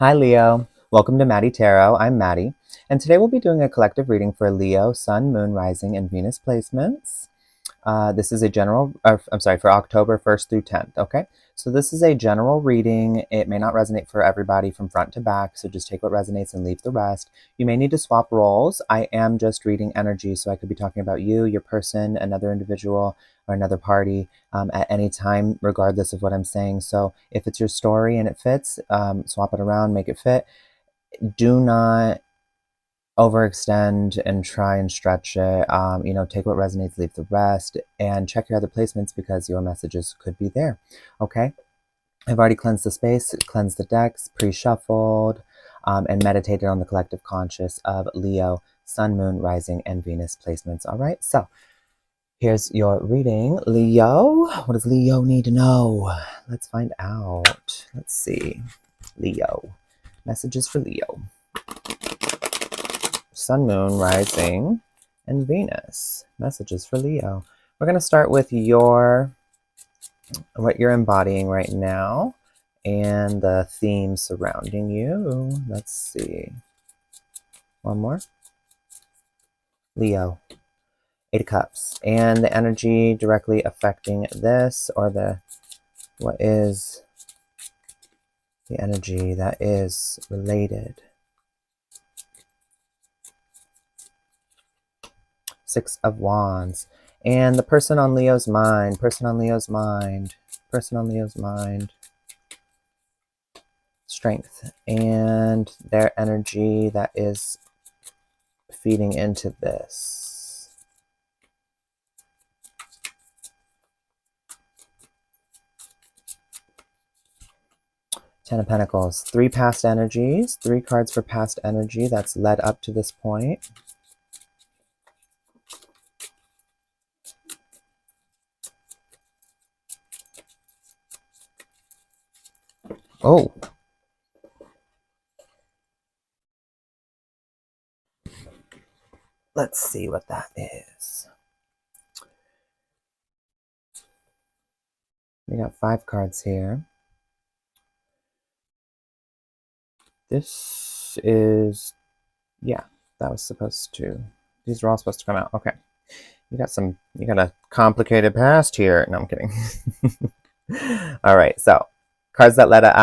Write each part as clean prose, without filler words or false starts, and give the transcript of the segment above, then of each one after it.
Hi, Leo. Welcome to Maddie Tarot. I'm Maddie, and today we'll be doing a collective reading for Leo, Sun, Moon, Rising, and Venus placements. This is a general, I'm sorry, for October 1st through 10th, okay? So this is a general reading. It may not resonate for everybody from front to back, so just take what resonates and leave the rest. You may need to swap roles. I am just reading energy, so I could be talking about you, your person, another individual, or another party at any time, regardless of what I'm saying. So if it's your story and it fits, swap it around, make it fit. Do not overextend and try and stretch it. Take what resonates, leave the rest, and check your other placements because your messages could be there. Okay. I've already cleansed the space, cleansed the decks, pre-shuffled, and meditated on the collective conscious of Leo, Sun, Moon, Rising, and Venus placements. All right. So here's your reading. Leo, what does Leo need to know? Let's find out. Let's see. Leo. Messages for Leo. Sun, Moon, Rising, and Venus. Messages for Leo. We're going to start with what you're embodying right now and the theme surrounding you. Let's see. One more. Leo. Eight of Cups. And the energy directly affecting this, or what is the energy that is related. Six of Wands. And the person on Leo's mind, strength, and their energy that is feeding into this. Ten of Pentacles. Three past energies. Three cards for past energy that's led up to this point. Oh. Let's see what that is. We got 5 cards here. This is, yeah, that was supposed to, these are all supposed to come out. Okay. You got a complicated past here. No, I'm kidding. All right. So cards that led up,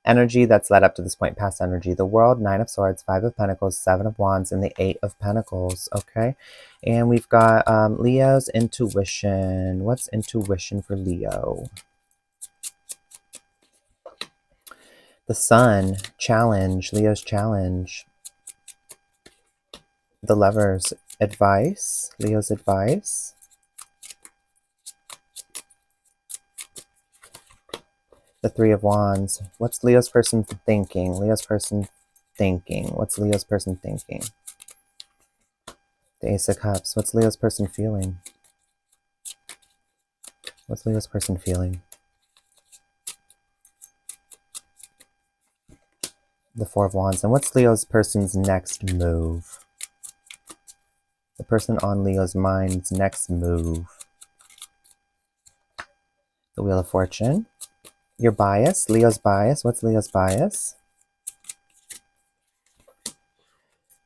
energy that's led up to this point, past energy. The World, 9 of Swords, 5 of Pentacles, 7 of Wands, and the 8 of Pentacles. Okay. And we've got Leo's intuition. What's intuition for Leo? The Sun, challenge, Leo's challenge. The Lovers, advice, Leo's advice. The 3 of Wands. What's Leo's person thinking? What's Leo's person thinking? The Ace of Cups. What's Leo's person feeling? What's Leo's person feeling? The 4 of Wands. And what's Leo's person's next move? The person on Leo's mind's next move. The Wheel of Fortune. Your bias. Leo's bias. What's Leo's bias?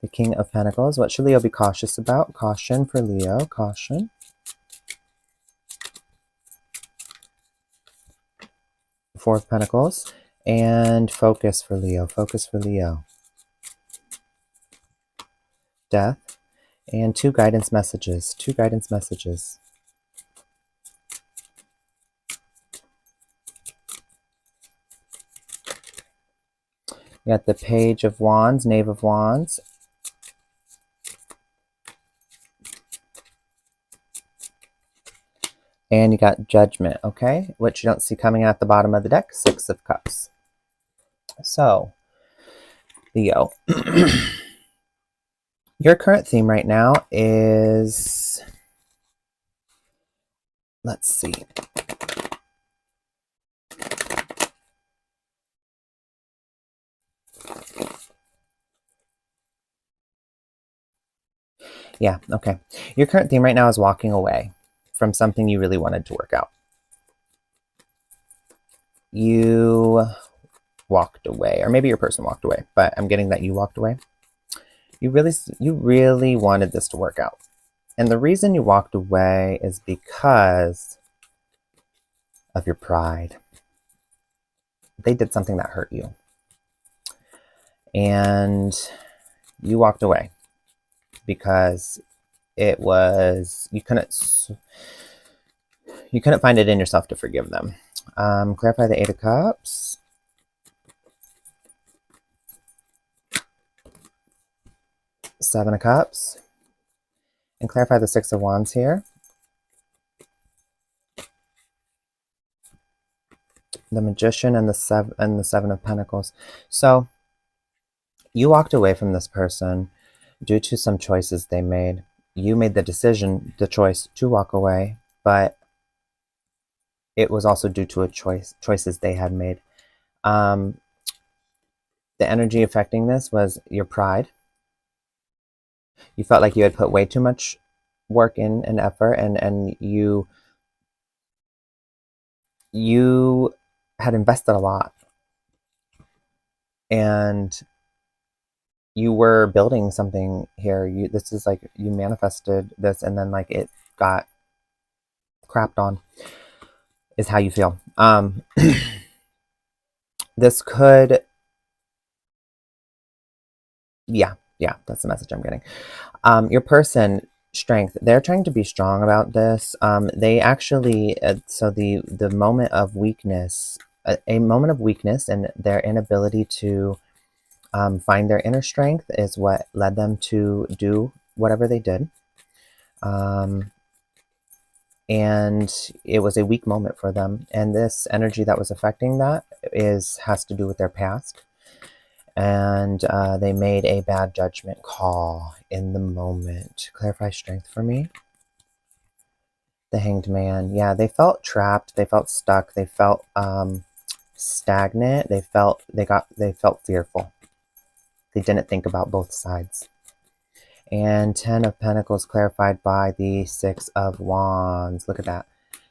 The King of Pentacles. What should Leo be cautious about? Caution for Leo. Caution. The 4 of Pentacles. And focus for Leo. Focus for Leo. Death. And 2 guidance messages. 2 guidance messages. You got the Page of Wands, Knave of Wands. And you got Judgment, okay? Which you don't see coming out the bottom of the deck, 6 of Cups. So, Leo. Your current theme right now is, let's see. Yeah, okay. Your current theme right now is walking away from something you really wanted to work out. You walked away, or maybe your person walked away, but I'm getting that you walked away. You really wanted this to work out. And the reason you walked away is because of your pride. They did something that hurt you. And you walked away because it was, you couldn't find it in yourself to forgive them. Clarify the Eight of Cups. Seven of Cups. And clarify the Six of Wands here. The Magician and the Seven of Pentacles. So you walked away from this person due to some choices they made. You made the choice to walk away, but it was also due to choices they had made. The energy affecting this was your pride. You felt like you had put way too much work in and effort, and you had invested a lot, and you were building something here. This is like you manifested this, and then like it got crapped on, is how you feel. This could, yeah, that's the message I'm getting. Your person, strength, they're trying to be strong about this. They actually, so the moment of weakness, a moment of weakness and their inability to find their inner strength is what led them to do whatever they did. And it was a weak moment for them. And this energy that was affecting that has to do with their past. And they made a bad judgment call in the moment. Clarify strength for me. The Hanged Man. Yeah, they felt trapped. They felt stuck. They felt stagnant. They felt fearful. They didn't think about both sides. And Ten of Pentacles clarified by the Six of Wands. Look at that.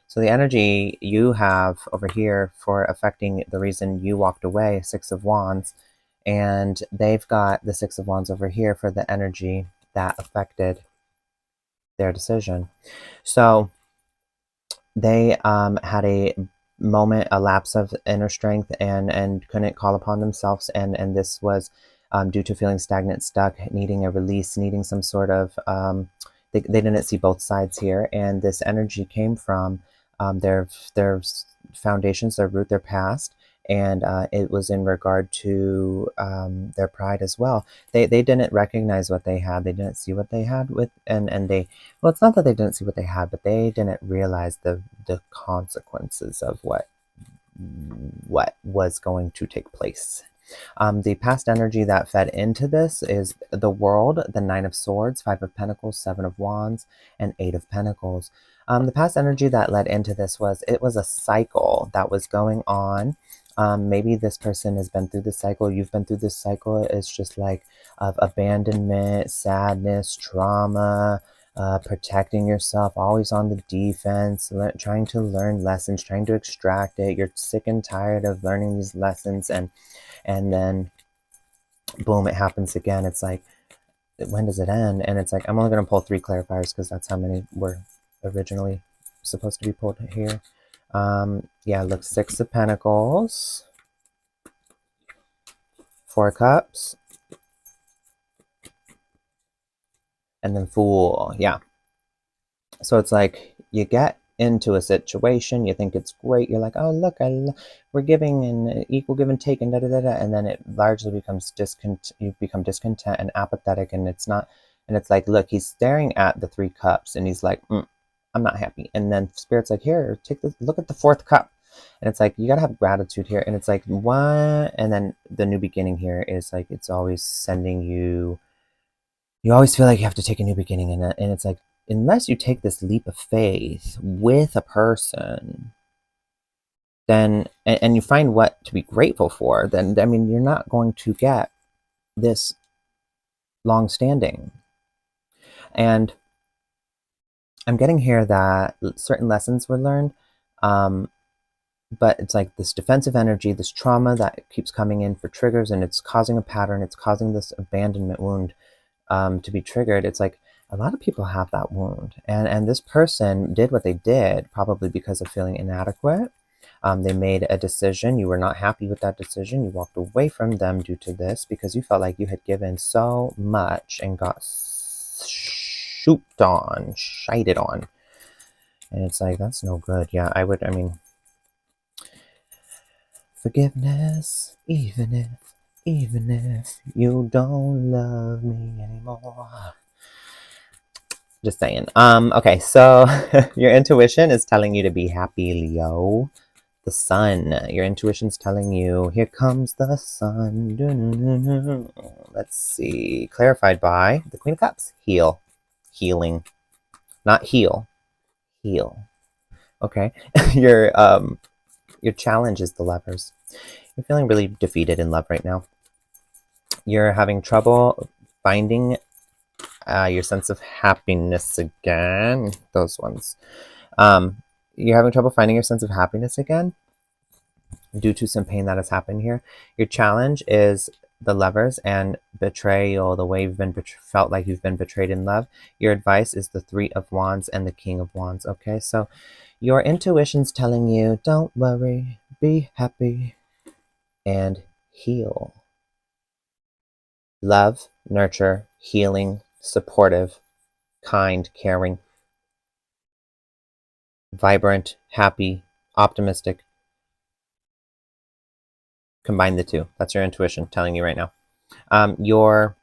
So the energy you have over here for affecting the reason you walked away, Six of Wands, and they've got the Six of Wands over here for the energy that affected their decision. So they had a moment, a lapse of inner strength, and couldn't call upon themselves, and this was due to feeling stagnant, stuck, needing a release, needing some sort of they didn't see both sides here, and this energy came from their foundations, their root, their past, and it was in regard to their pride as well. They didn't recognize what they had. They didn't see what they had with, and they, well, it's not that they didn't see what they had, but they didn't realize the consequences of what was going to take place. The past energy that fed into this is the World, the Nine of Swords, Five of Pentacles, Seven of Wands, and Eight of Pentacles. The past energy that led into this was a cycle that was going on. Maybe this person has been through this cycle. You've been through this cycle. It's just like of abandonment, sadness, trauma, protecting yourself, always on the defense, trying to learn lessons, trying to extract it. You're sick and tired of learning these lessons, and then boom, it happens again. It's like, when does it end? And it's like, I'm only going to pull 3 clarifiers because that's how many were originally supposed to be pulled here. Yeah, look, Six of Pentacles, Four of Cups, and then Fool. Yeah. So it's like you get into a situation, you think it's great, you're like, oh look, we're giving and equal give and take, and da da da da, and then it largely becomes you become discontent and apathetic, and it's not, and it's like, look, he's staring at the 3 cups, and he's like, I'm not happy, and then Spirit's like, here, take this, look at the 4th cup, and it's like, you gotta have gratitude here, and it's like, what? And then the new beginning here is like, it's always sending you. You always feel like you have to take a new beginning, and it's like, unless you take this leap of faith with a person, then and you find what to be grateful for, then I mean, you're not going to get this long standing. And I'm getting here that certain lessons were learned. but it's like this defensive energy, this trauma that keeps coming in for triggers, and it's causing a pattern. It's causing this abandonment wound to be triggered. It's like a lot of people have that wound, and this person did what they did probably because of feeling inadequate. They made a decision. You were not happy with that decision. You walked away from them due to this because you felt like you had given so much and got shooped on, shited on. And it's like, that's no good. Yeah, I mean, forgiveness, even if you don't love me anymore. Just saying. Okay, so your intuition is telling you to be happy, Leo. The sun. Your intuition's telling you, here comes the sun. Let's see. Clarified by the Queen of Cups. Heal. Healing. Not heal. Heal. Okay. Your challenge is the Lovers. You're feeling really defeated in love right now. You're having trouble finding your sense of happiness again. Those ones. You're having trouble finding your sense of happiness again due to some pain that has happened here. Your challenge is the Lovers and betrayal, the way you've been felt like you've been betrayed in love. Your advice is the Three of Wands and the King of Wands. Okay, so your intuition's telling you, don't worry, be happy, and heal. Love, nurture, healing, supportive, kind, caring, vibrant, happy, optimistic. Combine the two. That's your intuition telling you right now. Your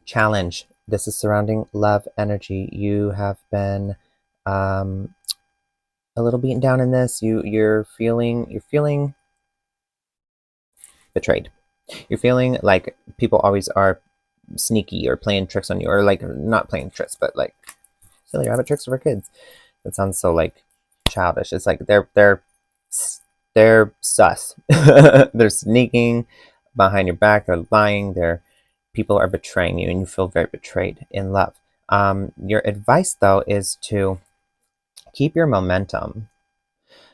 challenge. This is surrounding love energy. You have been a little beaten down in this. You're feeling betrayed. You're feeling like people always are sneaky or playing tricks on you, or like not playing tricks, but like silly rabbit tricks for kids. That sounds so like childish. It's like they're sus. They're sneaking behind your back. They're lying. People are betraying you, and you feel very betrayed in love. Your advice though is to keep your momentum,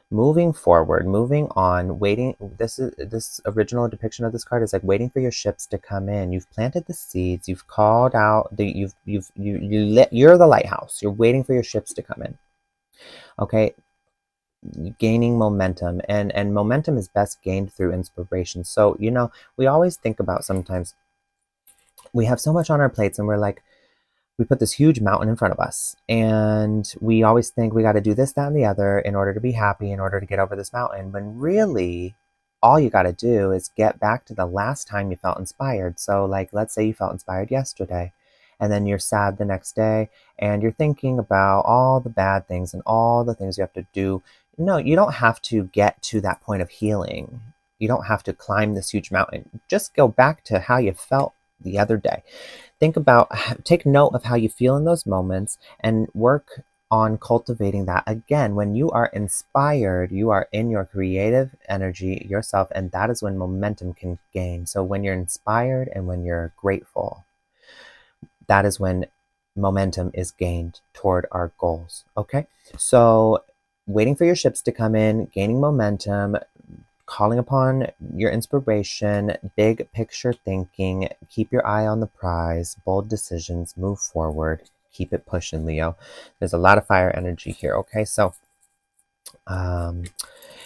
moving forward, moving on, waiting. This original depiction of this card is like waiting for your ships to come in. You've planted the seeds. You've called out. You're the lighthouse. You're waiting for your ships to come in. Okay, gaining momentum, and momentum is best gained through inspiration. So we always think about, sometimes we have so much on our plates, and we're like, we put this huge mountain in front of us, and we always think we got to do this, that, and the other in order to be happy, in order to get over this mountain, when really all you got to do is get back to the last time you felt inspired. So like, let's say you felt inspired yesterday, and then you're sad the next day, and you're thinking about all the bad things and all the things you have to do. No, you don't have to get to that point of healing. You don't have to climb this huge mountain. Just go back to how you felt the other day. Take note of how you feel in those moments and work on cultivating that. Again, when you are inspired, you are in your creative energy yourself, and that is when momentum can gain. So when you're inspired and when you're grateful, that is when momentum is gained toward our goals. Okay, so waiting for your ships to come in, gaining momentum, calling upon your inspiration, big picture thinking, keep your eye on the prize, bold decisions, move forward, keep it pushing, Leo. There's a lot of fire energy here. Okay, so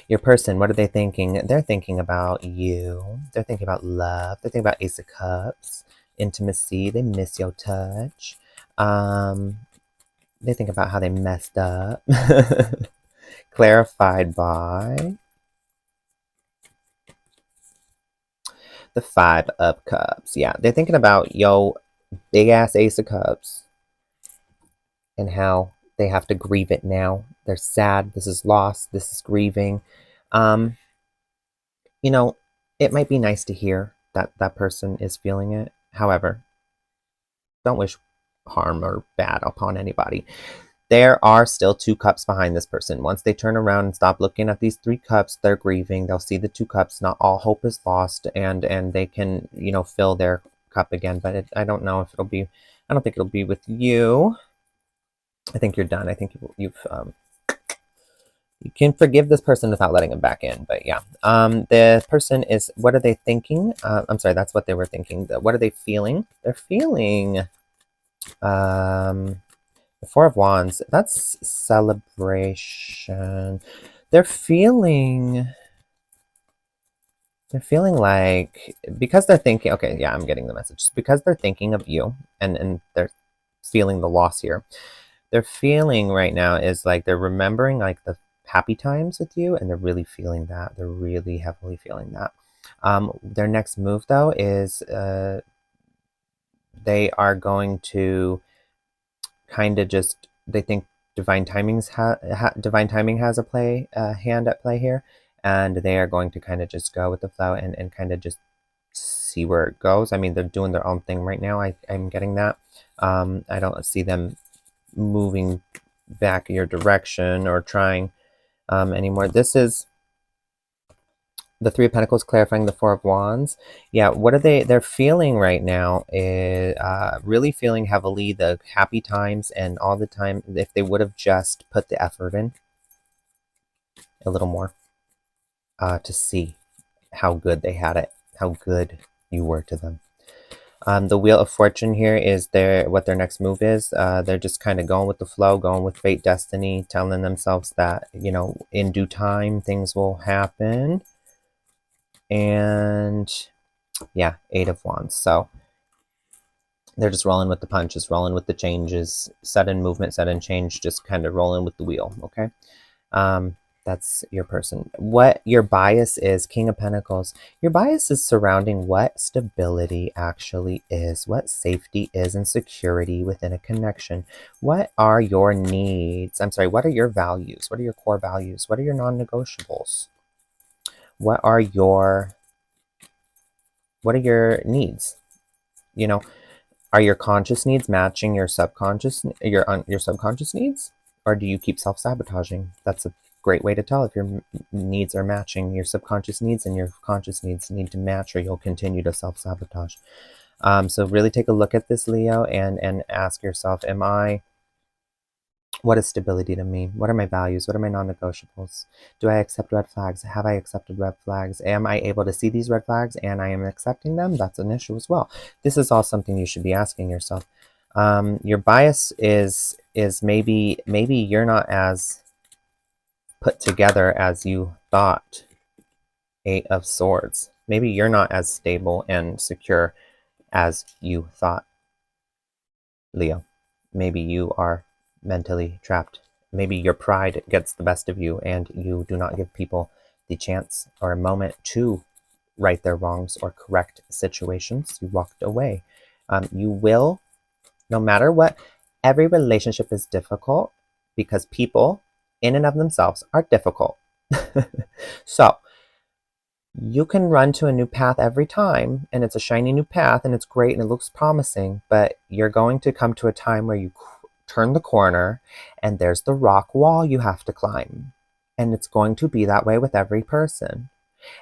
your person, what are they thinking? They're thinking about you. They're thinking about love. They're thinking about Ace of Cups, intimacy. They miss your touch. They think about how they messed up. Clarified by the Five of Cups. Yeah, they're thinking about yo big ass Ace of Cups and how they have to grieve it now. They're sad. This is loss. This is grieving. Um, you know, it might be nice to hear that that person is feeling it. However, don't wish harm or bad upon anybody. There are still two cups behind this person. Once they turn around and stop looking at these three cups, they're grieving. They'll see the two cups. Not all hope is lost, and they can fill their cup again. But I don't know if it'll be. I don't think it'll be with you. I think you're done. I think You can forgive this person without letting them back in, but yeah. The person is, what are they thinking? I'm sorry, that's what they were thinking. What are they feeling? They're feeling the Four of Wands. That's celebration. They're feeling like, because they're thinking, okay, yeah, I'm getting the message. Because they're thinking of you and they're feeling the loss here. They're feeling right now is like they're remembering like the happy times with you, and they're really feeling that. They're really heavily feeling that. Their next move though is they are going to kind of just, they think divine timing has a hand at play here, and they are going to kind of just go with the flow and kind of just see where it goes. I mean, they're doing their own thing right now. I'm getting that. I don't see them moving back your direction or trying anymore. This is the Three of Pentacles clarifying the Four of Wands. Yeah, what are they're feeling right now is really feeling heavily the happy times and all the time. If they would have just put the effort in a little more to see how good they had it, how good you were to them. The Wheel of Fortune here is what their next move is. They're just kind of going with the flow, going with fate, destiny, telling themselves that, you know, in due time things will happen. And yeah, Eight of Wands. So they're just rolling with the punches, rolling with the changes, sudden movement, sudden change, just kind of rolling with the wheel. Okay. That's your person. What your bias is, King of Pentacles. Your bias is surrounding what stability actually is, what safety is, and security within a connection. What are your needs? I'm sorry, what are your values? What are your core values? What are your non-negotiables? What are your needs? You know, are your conscious needs matching your subconscious needs? Or do you keep self-sabotaging? That's a great way to tell if your needs are matching. Your subconscious needs and your conscious needs need to match, or you'll continue to self-sabotage. So really take a look at this, Leo, and ask yourself, what is stability to me? What are my values? What are my non-negotiables? Do I accept red flags? Have I accepted red flags? Am I able to see these red flags and I am accepting them? That's an issue as well. This is all something you should be asking yourself. Your bias is maybe you're not as put together as you thought. Eight of Swords. Maybe you're not as stable and secure as you thought, Leo. Maybe you are mentally trapped. Maybe your pride gets the best of you and you do not give people the chance or a moment to right their wrongs or correct situations. You walked away. You will, no matter what, every relationship is difficult because people in and of themselves are difficult. So you can run to a new path every time, and it's a shiny new path, and it's great, and it looks promising, but you're going to come to a time where you turn the corner, and there's the rock wall you have to climb. And it's going to be that way with every person.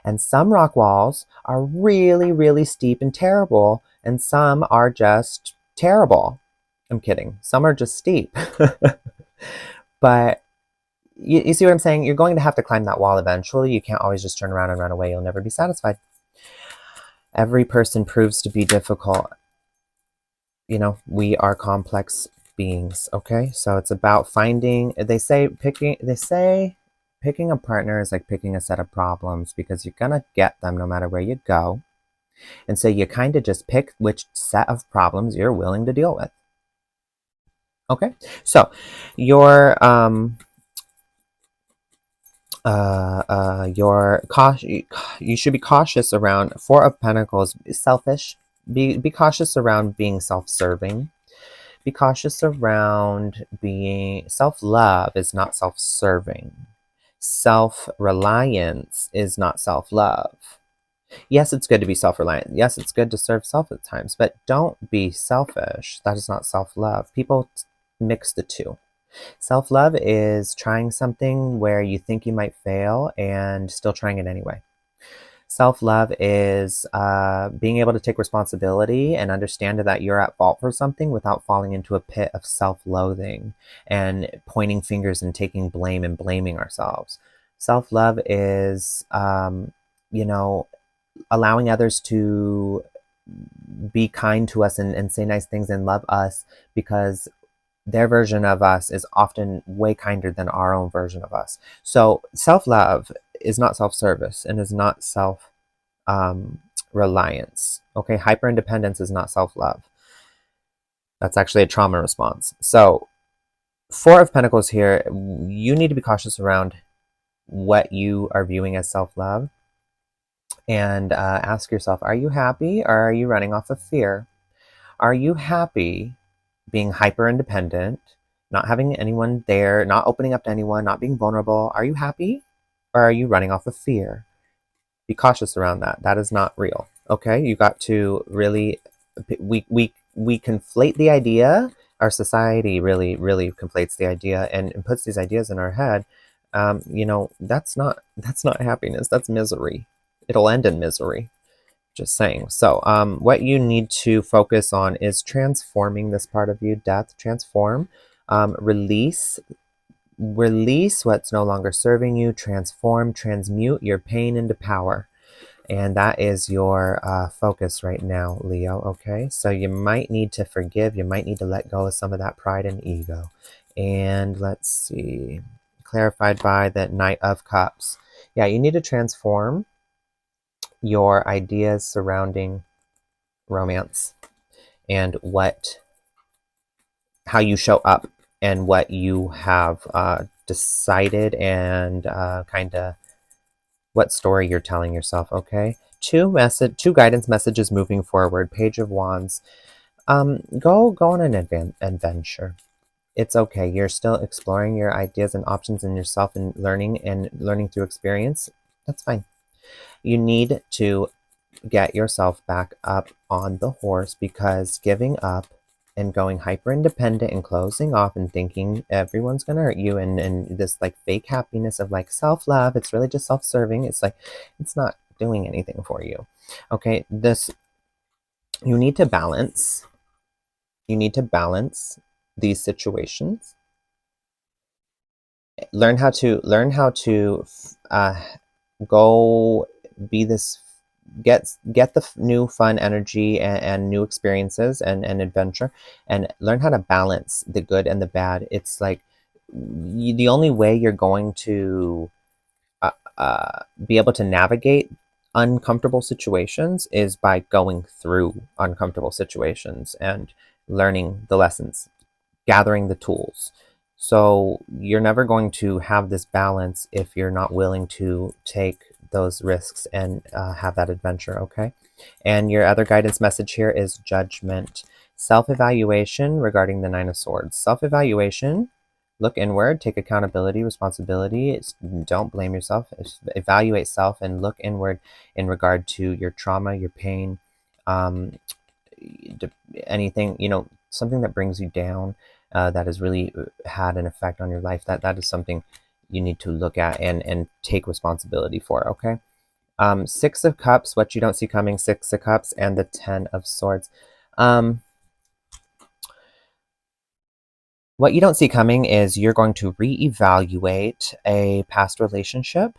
And some rock walls are really, really steep and terrible, and some are just terrible. I'm kidding. Some are just steep. But you see what I'm saying? You're going to have to climb that wall eventually. You can't always just turn around and run away. You'll never be satisfied. Every person proves to be difficult. You know, we are complex beings, okay? So it's about finding, they say picking a partner is like picking a set of problems, because you're gonna get them no matter where you go. And so you kind of just pick which set of problems you're willing to deal with. Okay? So your you should be cautious around Four of Pentacles. Selfish. Be cautious around being self-serving. Be cautious around being self-love is not self-serving. Self-reliance is not self-love. Yes, it's good to be self-reliant. Yes, it's good to serve self at times, but don't be selfish. That is not self-love. People mix the two. Self-love is trying something where you think you might fail and still trying it anyway. Self-love is being able to take responsibility and understand that you're at fault for something without falling into a pit of self-loathing and pointing fingers and taking blame and blaming ourselves. Self-love is, you know, allowing others to be kind to us and say nice things and love us because their version of us is often way kinder than our own version of us. So self-love is not self-service and is not self reliance. Okay, hyper independence is not self-love. That's actually a trauma response. So Four of Pentacles here, you need to be cautious around what you are viewing as self-love and ask yourself, are you happy or are you running off of fear? Are you happy being hyper independent, not having anyone there, not opening up to anyone, not being vulnerable? Are you happy or are you running off of fear? Be cautious around that. That is not real. Okay, you got to really we conflate the idea. Our society really conflates the idea and puts these ideas in our head. That's not happiness. That's misery. It'll end in misery. Just saying. So, what you need to focus on is transforming this part of you. Death, transform, release what's no longer serving you. Transform, transmute your pain into power. And that is your focus right now, Leo, okay? So you might need to forgive. You might need to let go of some of that pride and ego. And let's see, clarified by the Knight of Cups. Yeah, you need to transform your ideas surrounding romance and how you show up and what you have decided and kind of what story you're telling yourself, okay? Two guidance messages moving forward. Page of Wands. Go on an adventure. It's okay. You're still exploring your ideas and options in yourself and learning through experience. That's fine. You need to get yourself back up on the horse because giving up and going hyper independent and closing off and thinking everyone's gonna hurt you and this like fake happiness of like self-love, it's really just self-serving. It's like it's not doing anything for you. Okay, this you need to balance. You need to balance these situations. Learn how to uh, go be this get the new fun energy and new experiences and adventure and learn how to balance the good and the bad. It's like the only way you're going to be able to navigate uncomfortable situations is by going through uncomfortable situations and learning the lessons, gathering the tools. So you're never going to have this balance if you're not willing to take those risks and have that adventure, okay? And your other guidance message here is judgment. Self-evaluation regarding the Nine of Swords. Self-evaluation, look inward, take accountability, responsibility. Don't blame yourself. Evaluate self and look inward in regard to your trauma, your pain, um, anything, something that brings you down, that has really had an effect on your life. That is something you need to look at and take responsibility for, okay? Six of Cups, what you don't see coming, Six of Cups, and the Ten of Swords. What you don't see coming is you're going to reevaluate a past relationship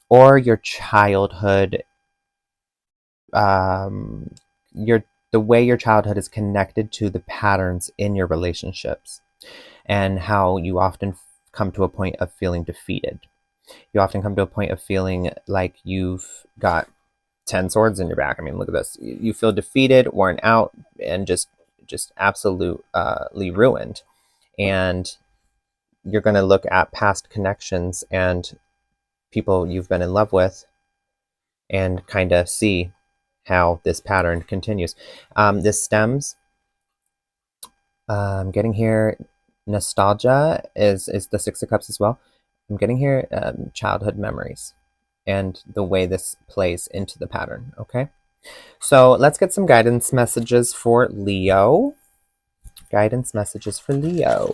or your childhood, um, the way your childhood is connected to the patterns in your relationships and how you often come to a point of feeling defeated. You often come to a point of feeling like you've got 10 swords in your back. I mean, look at this. You feel defeated, worn out, and just absolutely ruined. And you're going to look at past connections and people you've been in love with and kind of see how this pattern continues. This stems, getting here, nostalgia is the Six of Cups as well. I'm getting here childhood memories and the way this plays into the pattern, okay? So let's get some guidance messages for Leo. Guidance messages for Leo.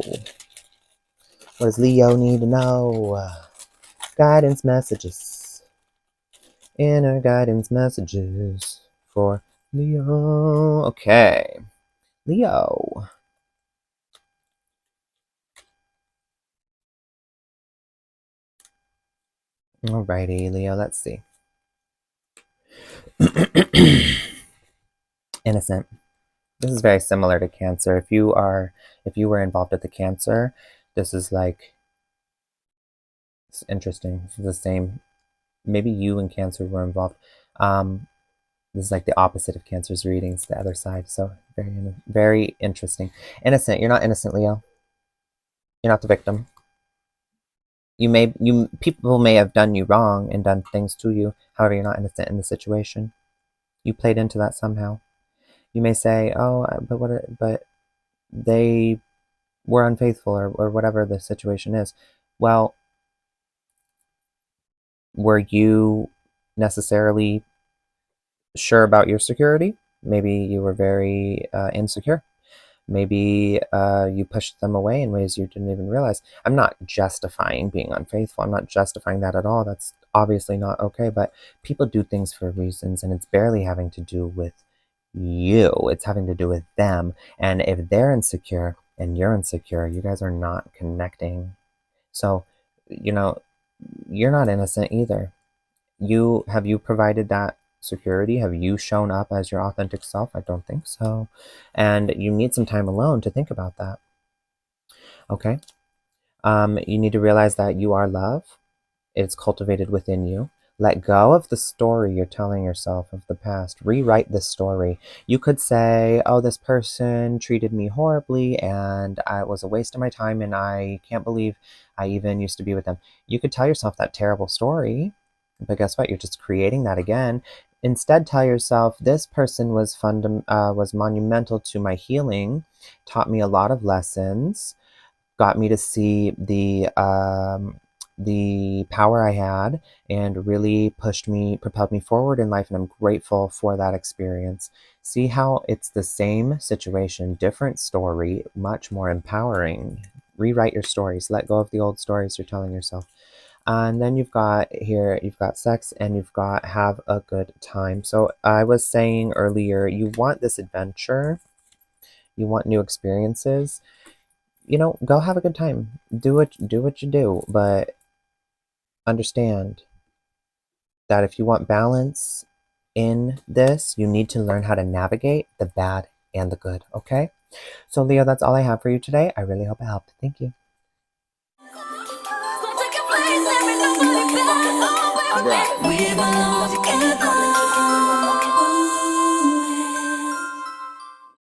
What does Leo need to know? Guidance messages. Inner guidance messages for Leo. Okay, Leo. Alrighty, Leo, let's see. Innocent. This is very similar to Cancer. If you were involved with the Cancer, this is like, it's interesting. This is the same. Maybe you and Cancer were involved. Um, this is like the opposite of Cancer's readings, the other side. So very interesting. Innocent. You're not innocent, Leo. You're not the victim. You people may have done you wrong and done things to you. However, you're not innocent in the situation. You played into that somehow. You may say, "Oh, but they were unfaithful," or whatever the situation is. Well, were you necessarily sure about your security? Maybe you were very insecure. Maybe you pushed them away in ways you didn't even realize. I'm not justifying being unfaithful. I'm not justifying that at all. That's obviously not okay. But people do things for reasons, and it's barely having to do with you. It's having to do with them. And if they're insecure and you're insecure, you guys are not connecting. So, you know, you're not innocent either. You provided that security? Have you shown up as your authentic self? I don't think so. And you need some time alone to think about that. Okay. You need to realize that you are love. It's cultivated within you. Let go of the story you're telling yourself of the past. Rewrite the story. You could say, oh, this person treated me horribly and it was a waste of my time and I can't believe I even used to be with them. You could tell yourself that terrible story, but guess what? You're just creating that again. Instead, tell yourself, this person was monumental to my healing, taught me a lot of lessons, got me to see the power I had, and really propelled me forward in life. And I'm grateful for that experience. See how it's the same situation, different story, much more empowering. Rewrite your stories. Let go of the old stories you're telling yourself. And then you've got sex and you've got have a good time. So I was saying earlier, you want this adventure, you want new experiences, go have a good time. Do what you do, but understand that if you want balance in this, you need to learn how to navigate the bad and the good, okay? So Leo, that's all I have for you today. I really hope it helped. Thank you. Right.